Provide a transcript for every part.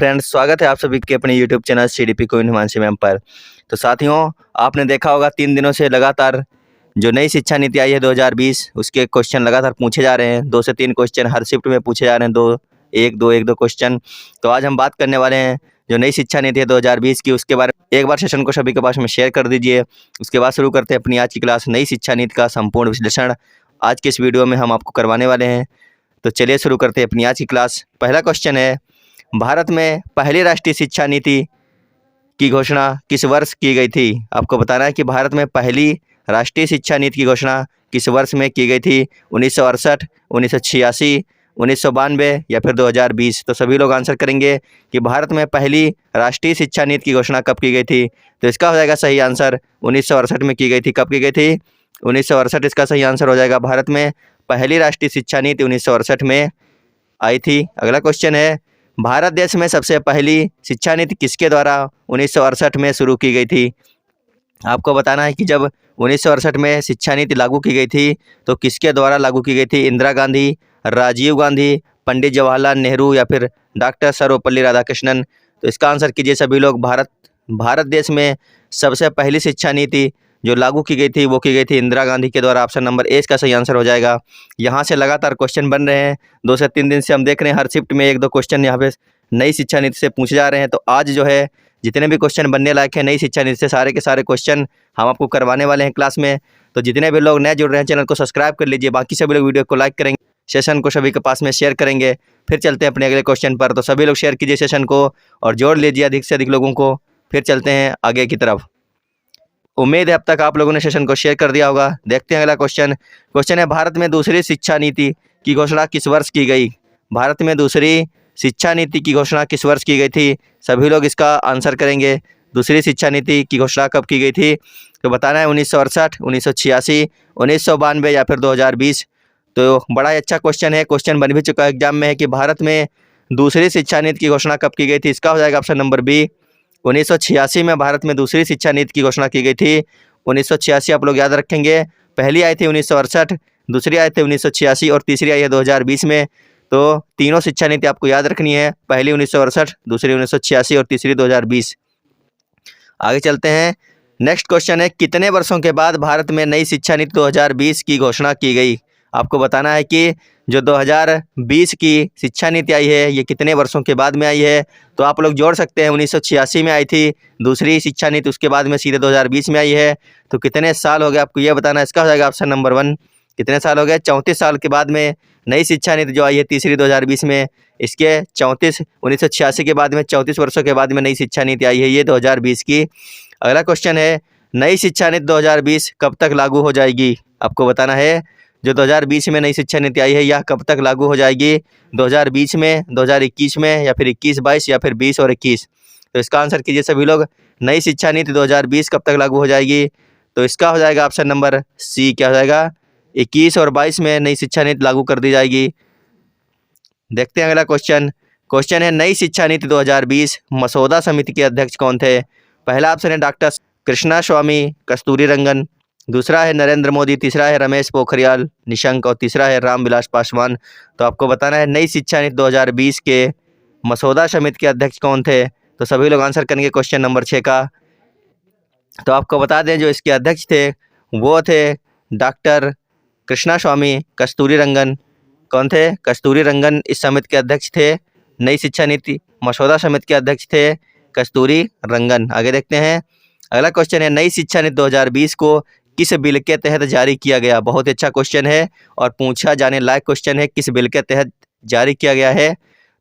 Friends, स्वागत है आप सभी के अपने YouTube channel CDP queen Himanshi ma'am पर। तो साथियों, आपने देखा होगा 3 दिनों से लगातार जो नई शिक्षा नीति आई है 2020, उसके क्वेश्चन लगातार पूछे जा रहे हैं। 2 से 3 क्वेश्चन हर शिफ्ट में पूछे जा रहे हैं, 1-2 क्वेश्चन। तो आज हम बात करने वाले हैं जो नई शिक्षा नीति है 2020 की, उसके बारे में। एक बार सेशन को सभी के पास में शेयर कर दीजिए। उसके बाद शुरू करते हैं अपनी आज की क्लास, नई शिक्षा नीति का संपूर्ण विश्लेषण आज के इस वीडियो में हम आपको करवाने वाले हैं। तो चलिए शुरू करते हैं अपनी आज की क्लास। पहला क्वेश्चन है, भारत में पहली राष्ट्रीय शिक्षा नीति की घोषणा किस वर्ष की गई थी? आपको बताना है कि भारत में पहली राष्ट्रीय शिक्षा नीति की घोषणा किस वर्ष में की गई थी। 1968, 1986, 1992 या फिर 2020। तो सभी लोग आंसर करेंगे कि भारत में पहली राष्ट्रीय शिक्षा नीति की घोषणा कब की गई थी। तो इसका हो जाएगा सही आंसर 1968 में की गई थी। कब की गई थी? 1968 इसका सही आंसर हो जाएगा। भारत में पहली राष्ट्रीय शिक्षा नीति 1968 में आई थी। अगला क्वेश्चन है, भारत देश में सबसे पहली शिक्षा नीति किसके द्वारा 1968 में शुरू की गई थी? आपको बताना है कि जब 1968 में शिक्षा नीति लागू की गई थी तो किसके द्वारा लागू की गई थी? इंदिरा गांधी, राजीव गांधी, पंडित जवाहरलाल नेहरू या फिर डॉक्टर सर्वपल्ली राधाकृष्णन। तो इसका आंसर कीजिए सभी लोग। भारत देश में सबसे पहली शिक्षा नीति जो लागू की गई थी वो की गई थी इंदिरा गांधी के द्वारा। ऑप्शन नंबर ए इसका सही आंसर हो जाएगा। यहाँ से लगातार क्वेश्चन बन रहे हैं। 2 से 3 दिन से हम देख रहे हैं हर शिफ्ट में 1-2 क्वेश्चन यहाँ पे नई शिक्षा नीति से पूछे जा रहे हैं। तो आज जो है जितने भी क्वेश्चन बनने लायक है नई शिक्षा नीति से, सारे के सारे क्वेश्चन हम आपको करवाने वाले हैं क्लास में। तो जितने भी लोग नए जुड़ रहे हैं चैनल को सब्सक्राइब कर लीजिए। बाकी सभी लोग वीडियो को लाइक करेंगे, सेशन को सभी के पास में शेयर करेंगे। फिर चलते हैं अपने अगले क्वेश्चन पर। तो सभी लोग शेयर कीजिए सेशन को और जोड़ लीजिए अधिक से अधिक लोगों को। फिर चलते हैं आगे की तरफ। उम्मीद है अब तक आप लोगों ने सेशन को शेयर कर दिया होगा। देखते हैं अगला क्वेश्चन। क्वेश्चन है, भारत में दूसरी शिक्षा नीति की घोषणा किस वर्ष की गई? भारत में दूसरी शिक्षा नीति की घोषणा किस वर्ष की गई थी? सभी लोग इसका आंसर करेंगे। दूसरी शिक्षा नीति की घोषणा कब की गई थी? तो बताना है 1968, 1986, 1992 या फिर 2020। तो बड़ा ही अच्छा क्वेश्चन है, क्वेश्चन बन भी चुका है एग्जाम में, है कि भारत में दूसरी शिक्षा नीति की घोषणा कब की गई थी। इसका हो जाएगा ऑप्शन नंबर बी। 1986 में भारत में दूसरी शिक्षा नीति की घोषणा की गई थी। 1986 आप लोग याद रखेंगे। पहली आई थी 1968, दूसरी आई थी 1986 और तीसरी आई है 2020 में। तो तीनों शिक्षा नीति आपको याद रखनी है। पहली 1968, दूसरी 1986 और तीसरी 2020। आगे चलते हैं। नेक्स्ट क्वेश्चन है, कितने वर्षों के बाद भारत में नई शिक्षा नीति 2020 की घोषणा की गई? आपको बताना है कि जो 2020 की शिक्षा नीति आई है ये कितने वर्षों के बाद में आई है। तो आप लोग जोड़ सकते हैं। 1986 में आई थी दूसरी शिक्षा नीति, उसके बाद में सीधे 2020 में आई है। तो कितने साल हो गए आपको ये बताना है। इसका हो जाएगा ऑप्शन नंबर 1। कितने साल हो गए? 34 साल के बाद में नई शिक्षा नीति जो आई है तीसरी 2020 में। इसके 1986 के बाद में 34 वर्षों के बाद में नई शिक्षा नीति आई है ये 2020 की। अगला क्वेश्चन है, नई शिक्षा नीति 2020 कब तक लागू हो जाएगी? आपको बताना है जो 2020 में नई शिक्षा नीति आई है यह कब तक लागू हो जाएगी? 2020 में, 2021 में या फिर 21-22 या फिर 20 और 21। तो इसका आंसर कीजिए सभी लोग। नई शिक्षा नीति 2020 कब तक लागू हो जाएगी? तो इसका हो जाएगा ऑप्शन नंबर सी। क्या हो जाएगा? 21 और 22 में नई शिक्षा नीति लागू कर दी जाएगी। देखते हैं अगला क्वेश्चन। क्वेश्चन है, नई शिक्षा नीति 2020 मसौदा समिति के अध्यक्ष कौन थे? पहला ऑप्शन है डॉक्टर कृष्णास्वामी कस्तूरीरंगन, दूसरा है नरेंद्र मोदी, तीसरा है रमेश पोखरियाल निशंक और तीसरा है रामविलास पासवान। तो आपको बताना है नई शिक्षा नीति 2020 के मसौदा समिति के अध्यक्ष कौन थे। तो सभी लोग आंसर करेंगे क्वेश्चन नंबर 6 का। तो आपको बता दें जो इसके अध्यक्ष थे वो थे डॉक्टर कृष्णास्वामी कस्तूरीरंगन। कौन थे? कस्तूरीरंगन इस समिति के अध्यक्ष थे। नई शिक्षा नीति मसौदा समिति के अध्यक्ष थे कस्तूरीरंगन। आगे देखते हैं। अगला क्वेश्चन है, नई शिक्षा नीति 2020 को किस बिल के तहत जारी किया गया? बहुत अच्छा क्वेश्चन है और पूछा जाने लायक क्वेश्चन है। किस बिल के तहत जारी किया गया है?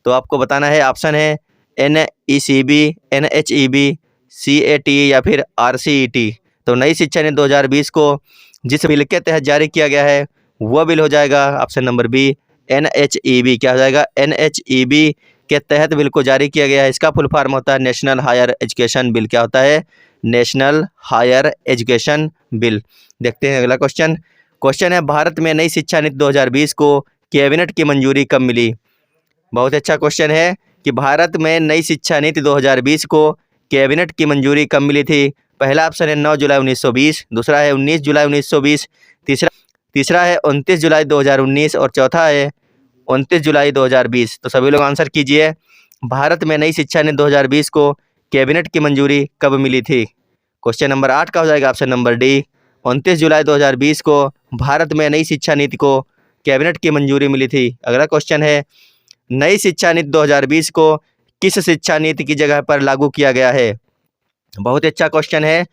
तो आपको बताना है। ऑप्शन है NECB, NHEB, CAT या फिर RCET। तो नई शिक्षा नीति 2020 को जिस बिल के तहत जारी किया गया है वो बिल हो जाएगा ऑप्शन नंबर बी, NHEB। क्या हो जाएगा? NHEB के तहत बिल को जारी किया गया है। इसका फुल फॉर्म होता है नेशनल हायर एजुकेशन बिल। क्या होता है? National higher education bill. देखते हैं अगला क्वेश्चन। क्वेश्चन है, भारत में नई शिक्षा नीति 2020 को कैबिनेट की मंजूरी कब मिली? बहुत अच्छा क्वेश्चन है कि भारत में नई शिक्षा नीति 2020 को कैबिनेट की मंजूरी कब मिली थी? पहला ऑप्शन है 9 जुलाई 1920, दूसरा है 19 जुलाई 1920, तीसरा है 29 जुलाई 2019 और चौथा है 29 जुलाई 2020। तो सभी लोग आंसर कीजिए। भारत में नई शिक्षा नीति 2020 को कैबिनेट की मंजूरी कब मिली थी? क्वेश्चन नंबर 8 का हो जाएगा ऑप्शन नंबर डी, 29 जुलाई 2020 को भारत में नई शिक्षा नीति को कैबिनेट की मंजूरी मिली थी। अगला क्वेश्चन है, नई शिक्षा नीति 2020 को किस शिक्षा नीति की जगह पर लागू किया गया है? बहुत अच्छा क्वेश्चन है।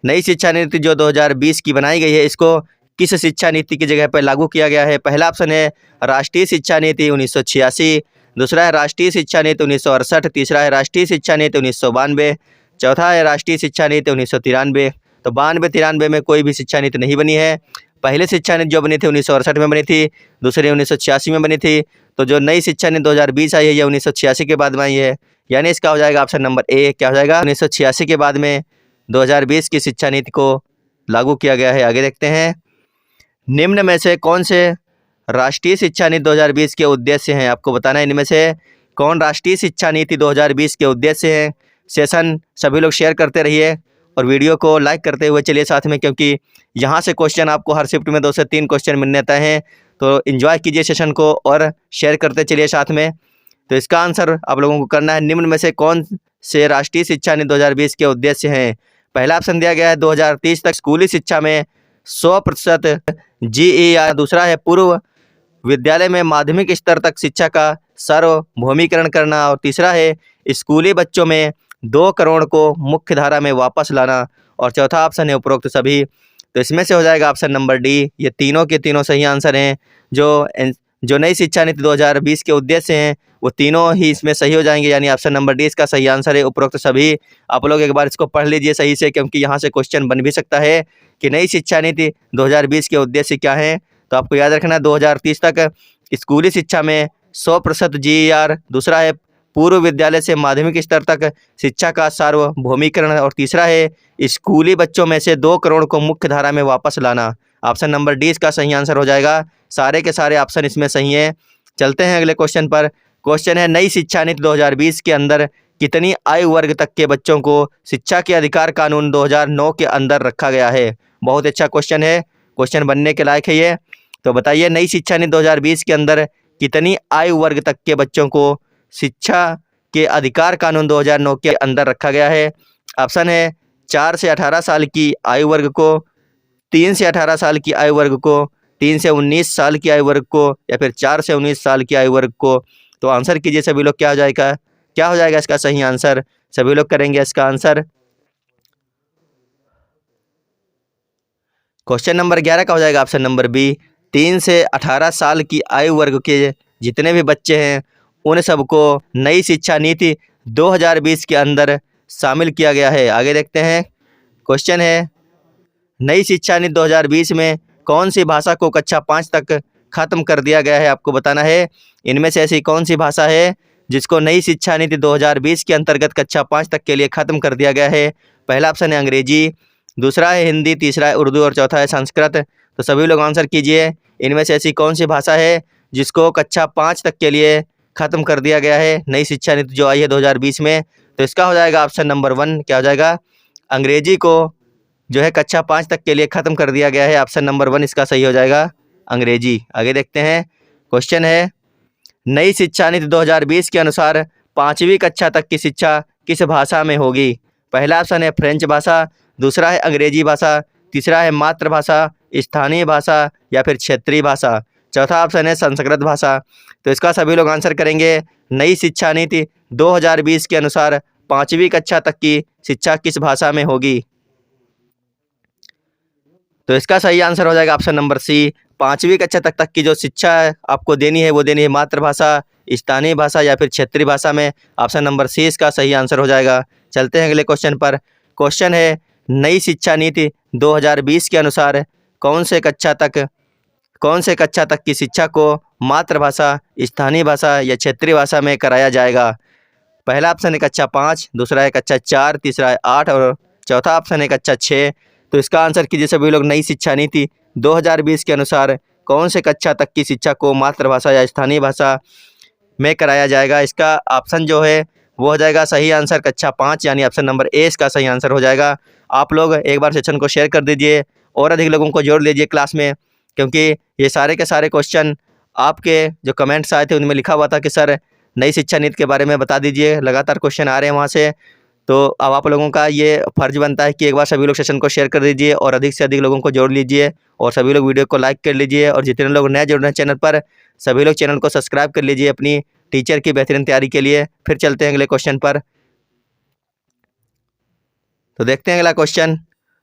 नई शिक्षा नीति जो 2020 की बनाई गई है, इसको किस शिक्षा नीति की जगह पर लागू किया गया है? पहला ऑप्शन है राष्ट्रीय शिक्षा नीति 1986, दूसरा है राष्ट्रीय शिक्षा नीति 1968, तीसरा है राष्ट्रीय शिक्षा नीति 1992, चौथा है राष्ट्रीय शिक्षा नीति 1993। तो 92-93 में कोई भी शिक्षा नीति नहीं बनी है। पहले शिक्षा नीति जो बनी थी 1968 में बनी थी, दूसरी 1986 में बनी थी। तो जो नई शिक्षा नीति 2020 आई है, ये 1986 के बाद में आई है। यानी इसका हो जाएगा ऑप्शन नंबर ए, क्या हो जाएगा? 1986 के बाद में 2020 की शिक्षा नीति को लागू किया गया है। आगे देखते हैं, निम्न में से कौन से राष्ट्रीय शिक्षा नीति 2020 के उद्देश्य हैं? आपको बताना है इनमें से कौन राष्ट्रीय शिक्षा नीति 2020 के उद्देश्य हैं। सेशन सभी लोग शेयर करते रहिए और वीडियो को लाइक करते हुए चलिए साथ में, क्योंकि यहाँ से क्वेश्चन आपको हर शिफ्ट में 2 से 3 क्वेश्चन मिलने तय हैं। तो एंजॉय कीजिए सेशन को और शेयर करते चलिए साथ में। तो इसका आंसर आप लोगों को करना है, निम्न में से कौन से राष्ट्रीय शिक्षा नीति 2020 के उद्देश्य हैं। पहला ऑप्शन दिया गया है 2030 तक स्कूली शिक्षा में 100% GER, दूसरा है पूर्व विद्यालय में माध्यमिक स्तर तक शिक्षा का सार्वभौमिकरण करना, और तीसरा है स्कूली बच्चों में 2 करोड़ को मुख्य धारा में वापस लाना, और चौथा ऑप्शन है उपरोक्त सभी। तो इसमें से हो जाएगा ऑप्शन नंबर डी। ये तीनों के तीनों सही आंसर हैं। जो नई शिक्षा नीति 2020 के उद्देश्य हैं वो तीनों ही इसमें सही हो जाएंगे, यानी ऑप्शन नंबर डी इसका सही आंसर है, उपरोक्त सभी। आप लोग एक बार इसको पढ़ लीजिए सही से, क्योंकि यहाँ से क्वेश्चन बन भी सकता है कि नई शिक्षा नीति 2020 के उद्देश्य क्या हैं। तो आपको याद रखना 2030 तक स्कूली शिक्षा में 100% GER, दूसरा है पूर्व विद्यालय से माध्यमिक स्तर तक शिक्षा का सार्वभौमिकरण, और तीसरा है स्कूली बच्चों में से 2 करोड़ को मुख्य धारा में वापस लाना। ऑप्शन नंबर डी इसका सही आंसर हो जाएगा। सारे के सारे ऑप्शन इसमें सही हैं। चलते हैं अगले क्वेश्चन पर। क्वेश्चन है, नई शिक्षा नीति 2020 के अंदर कितनी आयु वर्ग तक के बच्चों को शिक्षा के अधिकार कानून 2009 के अंदर रखा गया है? बहुत अच्छा क्वेश्चन है, क्वेश्चन बनने के लायक है ये। तो बताइए, नई शिक्षा नीति 2020 के अंदर कितनी आयु वर्ग तक के बच्चों को शिक्षा के अधिकार कानून 2009 के अंदर रखा गया है? ऑप्शन है 4 से 18 साल की आयु वर्ग को, 3 से 18 साल की आयु वर्ग को, 3 से 19 साल की आयु वर्ग को, या फिर 4 से 19 साल की आयु वर्ग को। तो आंसर कीजिए सभी लोग, क्या हो जाएगा? क्या हो जाएगा इसका सही आंसर? सभी लोग करेंगे इसका आंसर। क्वेश्चन नंबर 11 का हो जाएगा ऑप्शन नंबर बी, 3 से 18 साल की आयु वर्ग के जितने भी बच्चे हैं उन सबको नई शिक्षा नीति 2020 के अंदर शामिल किया गया है। आगे देखते हैं, क्वेश्चन है, नई शिक्षा नीति 2020 में कौन सी भाषा को कक्षा 5 तक खत्म कर दिया गया है? आपको बताना है इनमें से ऐसी कौन सी भाषा है जिसको नई शिक्षा नीति 2020 के अंतर्गत कक्षा 5 तक के लिए खत्म कर दिया गया है। पहला ऑप्शन है अंग्रेजी, दूसरा है हिंदी, तीसरा है उर्दू और चौथा है संस्कृत। तो सभी लोग आंसर कीजिए, इनमें से ऐसी कौन सी भाषा है जिसको कक्षा 5 तक के लिए खत्म कर दिया गया है नई शिक्षा नीति जो आई है 2020 में? तो इसका हो जाएगा ऑप्शन नंबर 1, क्या हो जाएगा? अंग्रेजी को जो है कक्षा 5 तक के लिए खत्म कर दिया गया है। ऑप्शन नंबर 1 इसका सही हो जाएगा, अंग्रेजी। आगे देखते हैं, क्वेश्चन है, नई शिक्षा नीति 2020 के अनुसार 5वीं कक्षा तक की शिक्षा किस भाषा में होगी? पहला ऑप्शन है फ्रेंच भाषा, दूसरा है अंग्रेजी भाषा, तीसरा है मातृभाषा, स्थानीय भाषा या फिर क्षेत्रीय भाषा, चौथा ऑप्शन है संस्कृत भाषा। तो इसका सभी लोग आंसर करेंगे, नई शिक्षा नीति 2020 के अनुसार 5वीं कक्षा तक की शिक्षा किस भाषा में होगी? तो इसका सही आंसर हो जाएगा ऑप्शन नंबर सी, 5वीं कक्षा तक की जो शिक्षा आपको देनी है वो देनी है मातृभाषा, स्थानीय भाषा या फिर क्षेत्रीय भाषा में। ऑप्शन नंबर सी इसका सही आंसर हो जाएगा। चलते हैं अगले क्वेश्चन पर। क्वेश्चन है, नई शिक्षा नीति 2020 के अनुसार कौन से कक्षा तक की शिक्षा को मातृभाषा, स्थानीय भाषा या क्षेत्रीय भाषा में कराया जाएगा? पहला ऑप्शन है कक्षा 5, दूसरा है कक्षा 4, तीसरा है 8 और चौथा ऑप्शन है कक्षा 6। तो इसका आंसर कीजिए सभी लोग, नई शिक्षा नीति 2020 के अनुसार कौन से कक्षा तक की शिक्षा को मातृभाषा या स्थानीय भाषा में कराया जाएगा? इसका ऑप्शन जो है वो हो जाएगा सही आंसर कक्षा 5, यानी ऑप्शन नंबर ए इसका सही आंसर हो जाएगा। आप लोग एक बार सेशन को शेयर कर दीजिए और अधिक लोगों को जोड़ लीजिए क्लास में, क्योंकि ये सारे के सारे क्वेश्चन आपके जो कमेंट्स आए थे उनमें लिखा हुआ था कि सर नई शिक्षा नीति के बारे में बता दीजिए। लगातार क्वेश्चन आ रहे हैं वहाँ से। तो अब आप लोगों का ये फर्ज बनता है कि एक बार सभी लोग सेशन को शेयर कर दीजिए और अधिक से अधिक लोगों को जोड़ लीजिए और सभी लोग वीडियो को लाइक कर लीजिए। और जितने लोग नए जुड़ रहे हैं चैनल पर, सभी लोग चैनल को सब्सक्राइब कर लीजिए अपनी टीचर की बेहतरीन तैयारी के लिए। फिर चलते हैं अगले क्वेश्चन पर। तो देखते हैं अगला क्वेश्चन।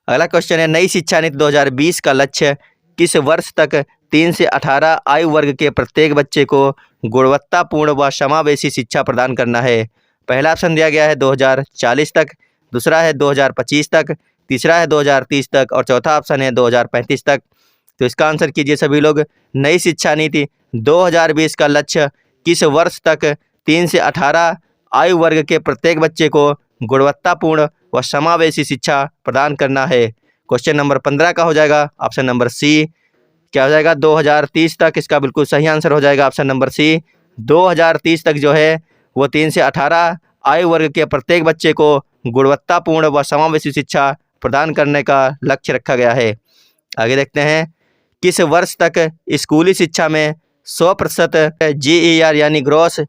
अगला क्वेश्चन है, नई शिक्षा नीति 2020 का लक्ष्य किस वर्ष तक 3 से 18 आयु वर्ग के प्रत्येक बच्चे को गुणवत्तापूर्ण व समावेशी शिक्षा प्रदान करना है? पहला ऑप्शन दिया गया है 2040 तक, दूसरा है 2025 तक, तीसरा है 2030 तक और चौथा ऑप्शन है 2035 तक। तो इसका आंसर कीजिए सभी लोग। नई शिक्षा नीति 2020 का लक्ष्य किस वर्ष तक 3 से 18 आयु वर्ग के प्रत्येक बच्चे को गुणवत्तापूर्ण व समावेशी शिक्षा प्रदान करना है? क्वेश्चन नंबर 15 का हो जाएगा ऑप्शन नंबर सी। क्या हो जाएगा? 2030 तक। इसका बिल्कुल सही आंसर हो जाएगा ऑप्शन नंबर सी। 2030 तक जो है वो 3 से 18 आयु वर्ग के प्रत्येक बच्चे को गुणवत्तापूर्ण व समावेशी शिक्षा प्रदान करने का लक्ष्य रखा गया है। आगे देखते हैं, किस वर्ष तक स्कूली शिक्षा में 100% GER यानी ग्रॉस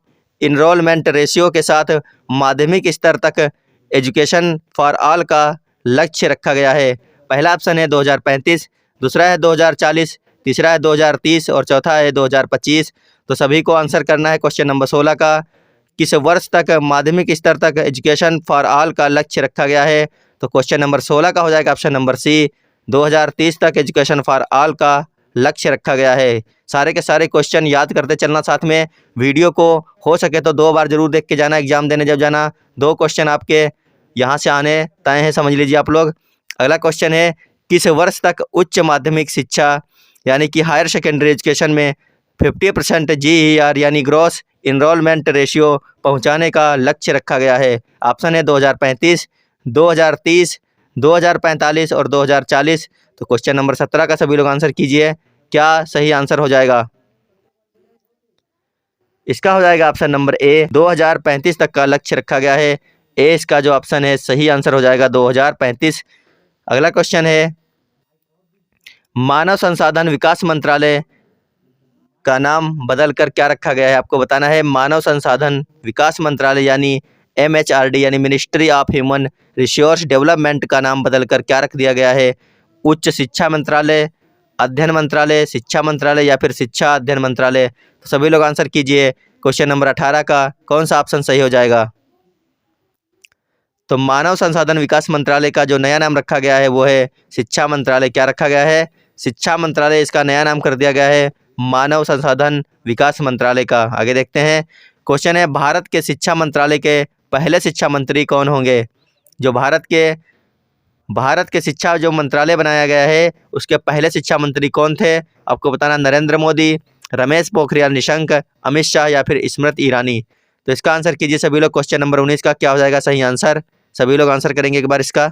इनरोलमेंट रेशियो के साथ माध्यमिक स्तर तक एजुकेशन फॉर ऑल का लक्ष्य रखा गया है? पहला ऑप्शन है 2035, दूसरा है 2040, तीसरा है 2030 और चौथा है 2025। तो सभी को आंसर करना है क्वेश्चन नंबर 16 का। किस वर्ष तक माध्यमिक स्तर तक एजुकेशन फॉर ऑल का लक्ष्य रखा गया है? तो क्वेश्चन नंबर 16 का हो जाएगा ऑप्शन नंबर सी। 2030 तक एजुकेशन फॉर ऑल का लक्ष्य रखा गया है। सारे के सारे क्वेश्चन याद करते चलना साथ में। वीडियो को हो सके तो 2 बार जरूर देख के जाना एग्जाम देने जब जाना। 2 क्वेश्चन आपके यहाँ से आने तय हैं, समझ लीजिए आप लोग। अगला क्वेश्चन है, किस वर्ष तक उच्च माध्यमिक शिक्षा यानी कि हायर सेकेंडरी एजुकेशन में 50% GER यानी ग्रॉस इनरोलमेंट रेशियो पहुंचाने का लक्ष्य रखा गया है? ऑप्शन है 2035, 2030, 2045 और 2040। तो क्वेश्चन नंबर 17 का सभी लोग आंसर कीजिए। क्या सही आंसर हो जाएगा? इसका हो जाएगा ऑप्शन नंबर ए, 2035 तक का लक्ष्य रखा गया है। ए इसका जो ऑप्शन है सही आंसर हो जाएगा 2035। अगला क्वेश्चन है, मानव संसाधन विकास मंत्रालय का नाम बदलकर क्या रखा गया है? आपको बताना है। मानव संसाधन विकास मंत्रालय यानी MHRD यानी ministry of human resource development का नाम बदलकर क्या रख दिया गया है? उच्च शिक्षा मंत्रालय, अध्ययन मंत्रालय, शिक्षा मंत्रालय या फिर शिक्षा अध्ययन मंत्रालय? तो सभी लोग आंसर कीजिए। क्वेश्चन नंबर 18 का कौन सा ऑप्शन सही हो जाएगा? तो मानव संसाधन विकास मंत्रालय का जो नया नाम रखा गया है वो है शिक्षा मंत्रालय। क्या रखा गया है? शिक्षा मंत्रालय इसका नया नाम कर दिया गया है मानव संसाधन विकास मंत्रालय का। आगे देखते हैं, क्वेश्चन है, भारत के शिक्षा मंत्रालय के पहले शिक्षा मंत्री कौन होंगे? जो भारत के शिक्षा जो मंत्रालय बनाया गया है उसके पहले शिक्षा मंत्री कौन थे? आपको बताना, नरेंद्र मोदी, रमेश पोखरियाल निशंक, अमित शाह या फिर स्मृति ईरानी। तो इसका आंसर कीजिए सभी लोग। क्वेश्चन नंबर 19 का क्या हो जाएगा सही आंसर? सभी लोग आंसर करेंगे एक बार इसका।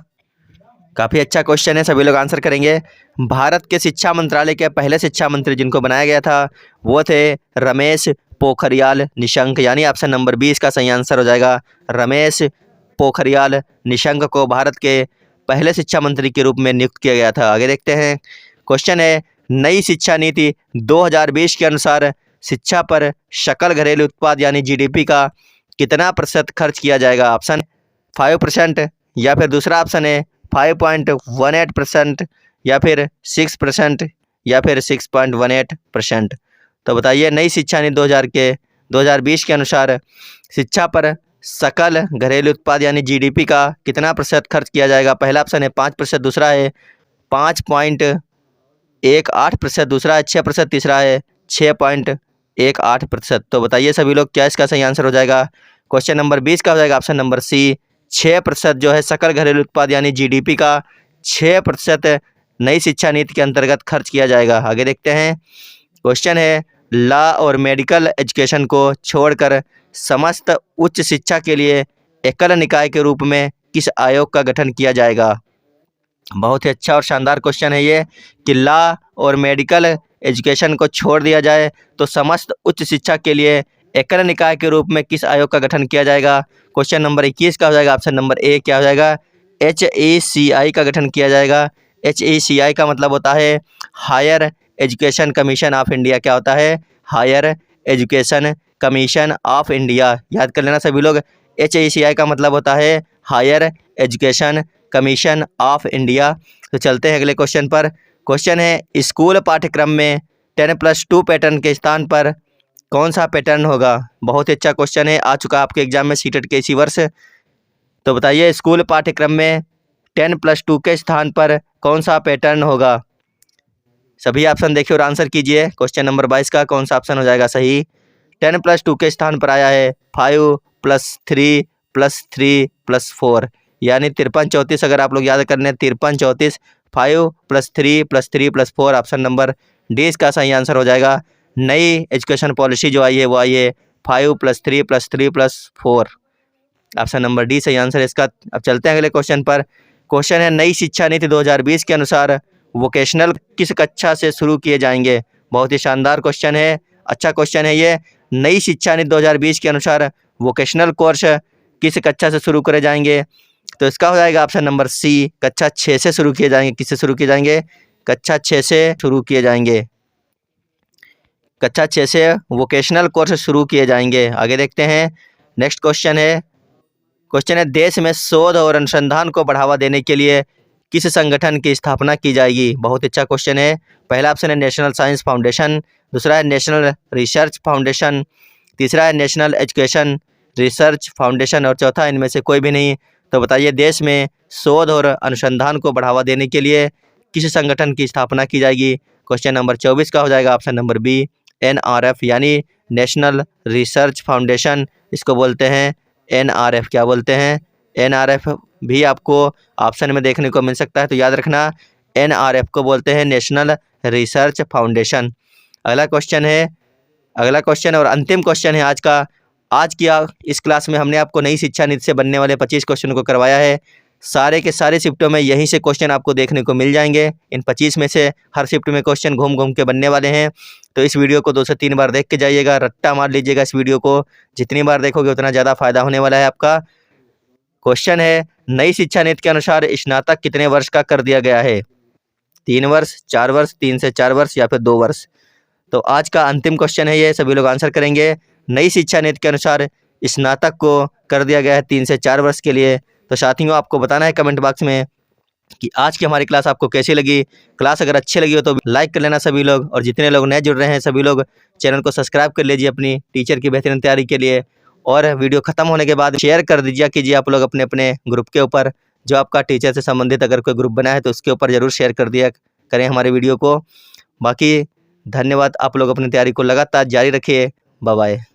काफ़ी अच्छा क्वेश्चन है, सभी लोग आंसर करेंगे। भारत के शिक्षा मंत्रालय के पहले शिक्षा मंत्री जिनको बनाया गया था वो थे रमेश पोखरियाल निशंक, यानी ऑप्शन नंबर 20 का सही आंसर हो जाएगा। रमेश पोखरियाल निशंक को भारत के पहले शिक्षा मंत्री के रूप में नियुक्त किया गया था। आगे देखते हैं, क्वेश्चन है, नई शिक्षा नीति 2020 के अनुसार शिक्षा पर सकल घरेलू उत्पाद यानी GDP का कितना प्रतिशत खर्च किया जाएगा? ऑप्शन 5% या फिर दूसरा ऑप्शन है 5.18% या फिर 6% या फिर 6.18%। तो बताइए, नई शिक्षा नीति 2020 के अनुसार शिक्षा पर सकल घरेलू उत्पाद यानी GDP का कितना प्रतिशत खर्च किया जाएगा? पहला ऑप्शन है 5%, दूसरा है 5.18%, दूसरा है 6%, तीसरा है 6.18%। तो बताइए सभी लोग, क्या इसका सही आंसर हो जाएगा? क्वेश्चन नंबर 20 का हो जाएगा ऑप्शन नंबर सी। 6% जो है सकल घरेलू उत्पाद यानी GDP का 6% नई शिक्षा नीति के अंतर्गत खर्च किया जाएगा। आगे देखते हैं, क्वेश्चन है, लॉ और मेडिकल एजुकेशन को छोड़कर समस्त उच्च शिक्षा के लिए एकल निकाय के रूप में किस आयोग का गठन किया जाएगा? बहुत ही अच्छा और शानदार क्वेश्चन है ये कि लॉ और मेडिकल एजुकेशन को छोड़ दिया जाए तो समस्त उच्च शिक्षा के लिए एकल निकाय के रूप में किस आयोग का गठन किया जाएगा? क्वेश्चन नंबर 21 का हो जाएगा ऑप्शन नंबर ए। क्या हो जाएगा? HECI का गठन किया जाएगा। HECI का मतलब होता है higher education commission of India. क्या होता है? Higher education commission of India. याद कर लेना सभी लोग, HECI का मतलब होता है higher education commission of India. तो चलते हैं अगले क्वेश्चन पर। क्वेश्चन है, स्कूल पाठ्यक्रम में 10+2 पैटर्न के स्थान पर कौन सा पैटर्न होगा। बहुत ही अच्छा क्वेश्चन है, आ चुका आपके एग्जाम में सीटेट के इसी वर्ष। तो बताइए, स्कूल पाठ्यक्रम में 10+2 के स्थान पर कौन सा पैटर्न होगा। सभी ऑप्शन देखिए और आंसर कीजिए। क्वेश्चन नंबर 22 का कौन सा ऑप्शन हो जाएगा सही। 10+2 के स्थान पर आया है 5+3+3+4, यानी 53-34। अगर आप लोग याद करने 53-34, 5+3+3+4, ऑप्शन नंबर डी इसका सही आंसर हो जाएगा। नई एजुकेशन पॉलिसी जो आई है वो आई है 5+3+3+4, ऑप्शन नंबर डी सही आंसर है इसका। अब चलते हैं अगले क्वेश्चन पर। क्वेश्चन है, नई शिक्षा नीति 2020 के अनुसार वोकेशनल किस कक्षा से शुरू किए जाएंगे। बहुत ही शानदार क्वेश्चन है, अच्छा क्वेश्चन है ये। नई शिक्षा नीति 2020 के अनुसार वोकेशनल कोर्स किस कक्षा से शुरू करे जाएंगे। तो इसका हो जाएगा ऑप्शन नंबर सी, कक्षा 6 से शुरू किए जाएंगे। किससे शुरू किए जाएंगे, कक्षा 6 से शुरू किए जाएंगे। कक्षा 6 से वोकेशनल कोर्स शुरू किए जाएंगे। आगे देखते हैं, नेक्स्ट क्वेश्चन है। क्वेश्चन है, देश में शोध और अनुसंधान को बढ़ावा देने के लिए किस संगठन की स्थापना की जाएगी। बहुत अच्छा क्वेश्चन है। पहला ऑप्शन है नेशनल साइंस फाउंडेशन, दूसरा है नेशनल रिसर्च फाउंडेशन, तीसरा है नेशनल एजुकेशन रिसर्च फाउंडेशन और चौथा इनमें से कोई भी नहीं। तो बताइए, देश में शोध और अनुसंधान को बढ़ावा देने के लिए किस संगठन की स्थापना की जाएगी। क्वेश्चन नंबर 24 का हो जाएगा ऑप्शन नंबर बी, NRF, यानी नेशनल रिसर्च फाउंडेशन। इसको बोलते हैं NRF। क्या बोलते हैं, NRF भी आपको ऑप्शन में देखने को मिल सकता है, तो याद रखना NRF को बोलते हैं नेशनल रिसर्च फाउंडेशन। अगला क्वेश्चन है, अगला क्वेश्चन और अंतिम क्वेश्चन है आज का। आज की इस क्लास में हमने आपको नई शिक्षा नीति से बनने वाले 25 क्वेश्चन को करवाया है। सारे के सारे शिफ्टों में यहीं से क्वेश्चन आपको देखने को मिल जाएंगे। इन 25 में से हर शिफ्ट में क्वेश्चन घूम घूम के बनने वाले हैं। तो इस वीडियो को 2 से 3 बार देख के जाइएगा, रट्टा मार लीजिएगा इस वीडियो को। जितनी बार देखोगे उतना ज़्यादा फायदा होने वाला है आपका। क्वेश्चन है, नई शिक्षा नीति के अनुसार स्नातक कितने वर्ष का कर दिया गया है। 3 वर्ष, 4 वर्ष, 3 से 4 वर्ष या फिर 2 वर्ष। तो आज का अंतिम क्वेश्चन है ये, सभी लोग आंसर करेंगे। नई शिक्षा नीति के अनुसार स्नातक को कर दिया गया है 3 से 4 वर्ष के लिए। तो साथियों, आपको बताना है कमेंट बॉक्स में कि आज की हमारी क्लास आपको कैसी लगी। क्लास अगर अच्छी लगी हो तो लाइक कर लेना सभी लोग, और जितने लोग नए जुड़ रहे हैं सभी लोग चैनल को सब्सक्राइब कर लीजिए अपनी टीचर की बेहतरीन तैयारी के लिए। और वीडियो ख़त्म होने के बाद शेयर कर दीजिए कीजिए आप लोग अपने अपने ग्रुप के ऊपर। जो आपका टीचर से संबंधित अगर कोई ग्रुप बना है तो उसके ऊपर ज़रूर शेयर कर दिया करें हमारे वीडियो को। बाकी धन्यवाद, आप लोग अपनी तैयारी को लगातार जारी रखिए। Bye bye.